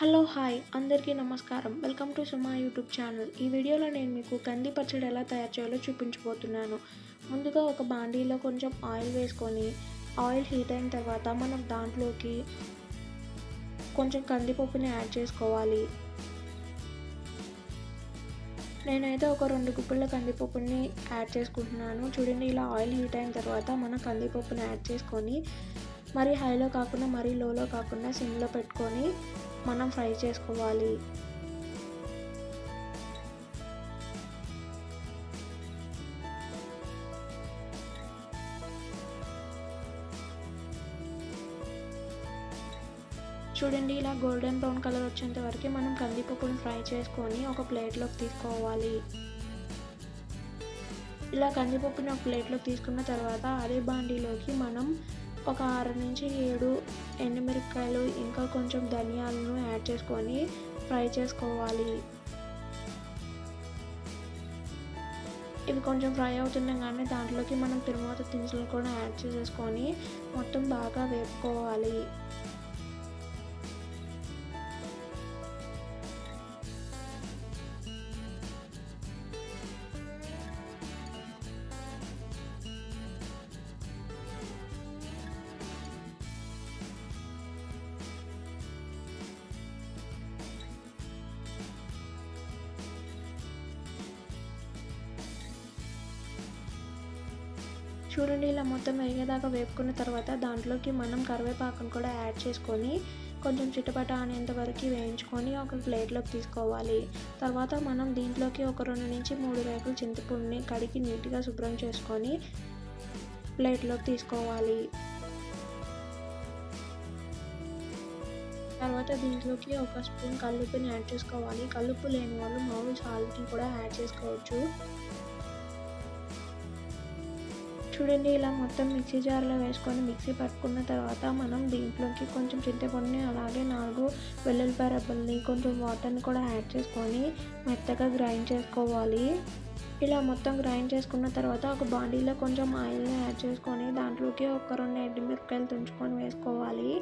Hello hi అందరికీ నమస్కారం. Welcome to Suma YouTube channel. ఈ వీడియోలో నేను మీకు కంది పచ్చడి ఎలా తయారు చేయాలో చూపించబోతున్నాను. ముందుగా ఒక బాండీలో కొంచెం ఆయిల్ వేసుకొని ఆయిల్ హీట్ అయిన తర్వాత మనం దాంట్లోకి కొంచెం కందిపప్పుని యాడ్ చేసుకోవాలి. నేనైతే ఒక 2 గుప్పెళ్ళ కందిపప్పుని యాడ్ చేసుకుంటున్నాను. చూడండి, ఇలా ఆయిల్ హీట్ అయిన తర్వాత మనం కందిపప్పుని యాడ్ చేసుకొని మరీ హైలో కాకుండా మరీ లోలో కాకుండా సిమ్లో పెట్టుకొని మనం ఫ్రై చేసుకోవాలి. చూడండి, ఇలా గోల్డెన్ బ్రౌన్ కలర్ వచ్చేంత వరకు మనం కందిపప్పును ఫ్రై చేసుకొని ఒక ప్లేట్లోకి తీసుకోవాలి. ఇలా కందిపప్పుని ఒక ప్లేట్లోకి తీసుకున్న తర్వాత అదే బాండీలోకి మనం ఒక 6 నుంచి 7 ఎండుమిరపకాయలు ఇంకా కొంచెం ధనియాలను యాడ్ చేసుకొని ఫ్రై చేసుకోవాలి. ఇవి కొంచెం ఫ్రై అవుతుండగానే దాంట్లోకి మనం తిరువాత దినుసులు కూడా యాడ్ చేసేసుకొని మొత్తం బాగా వేపుకోవాలి. చూడండి, ఇలా మొత్తం వేగేదాకా వేపుకున్న తర్వాత దాంట్లోకి మనం కరివేపాకును కూడా యాడ్ చేసుకొని కొంచెం చిటపట అనేంత వరకు వేయించుకొని ఒక ప్లేట్లోకి తీసుకోవాలి. తర్వాత మనం దీంట్లోకి ఒక 2 నుంచి 3 రేకుల చింతపండుని కడిగి నీట్గా శుభ్రం చేసుకొని ప్లేట్లోకి తీసుకోవాలి. తర్వాత దీంట్లోకి ఒక స్పూన్ కల్లుప్పుని యాడ్ చేసుకోవాలి. కల్లుప్పు లేని వాళ్ళు మామూలు సాల్ట్ని కూడా యాడ్ చేసుకోవచ్చు. చూడండి, ఇలా మొత్తం మిక్సీ జార్లో వేసుకొని మిక్సీ పట్టుకున్న తర్వాత మనం దీంట్లోకి కొంచెం చింతపండుని అలాగే 4 వెల్లుల్లిపాయ రెబ్బల్ని కొంచెం వాటర్ని కూడా యాడ్ చేసుకొని మెత్తగా గ్రైండ్ చేసుకోవాలి. ఇలా మొత్తం గ్రైండ్ చేసుకున్న తర్వాత ఒక బాండీలో కొంచెం ఆయిల్ని యాడ్ చేసుకొని దాంట్లోకి ఒక 2 ఎండుమిరపకాయలు తుంచుకొని వేసుకోవాలి.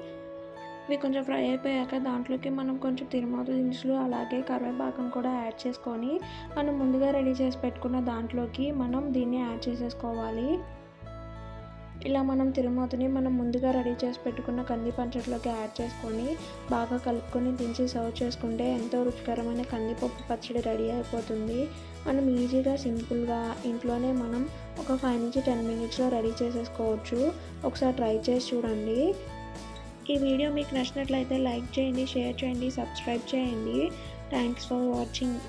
ఇవి కొంచెం ఫ్రై అయిపోయాక దాంట్లోకి మనం కొంచెం తిరువాత దినుసులు అలాగే కరివేపాకును కూడా యాడ్ చేసుకొని మనం ముందుగా రెడీ చేసి పెట్టుకున్న దాంట్లోకి మనం దీన్ని యాడ్ చేసేసుకోవాలి. ఇలా మనం తిరుమాతని మనం ముందుగా రెడీ చేసి పెట్టుకున్న కంది పచ్చడిలోకి యాడ్ చేసుకొని బాగా కలుపుకొని దించి సర్వ్ చేసుకుంటే ఎంతో రుచికరమైన కందిపప్పు పచ్చడి రెడీ అయిపోతుంది. మనం ఈజీగా సింపుల్గా ఇంట్లోనే మనం ఒక 5 నుంచి 10 మినిట్స్లో రెడీ చేసేసుకోవచ్చు. ఒకసారి ట్రై చేసి చూడండి. ఈ వీడియో మీకు నచ్చినట్లయితే లైక్ చేయండి, షేర్ చేయండి, సబ్స్క్రైబ్ చేయండి. Thanks for watching.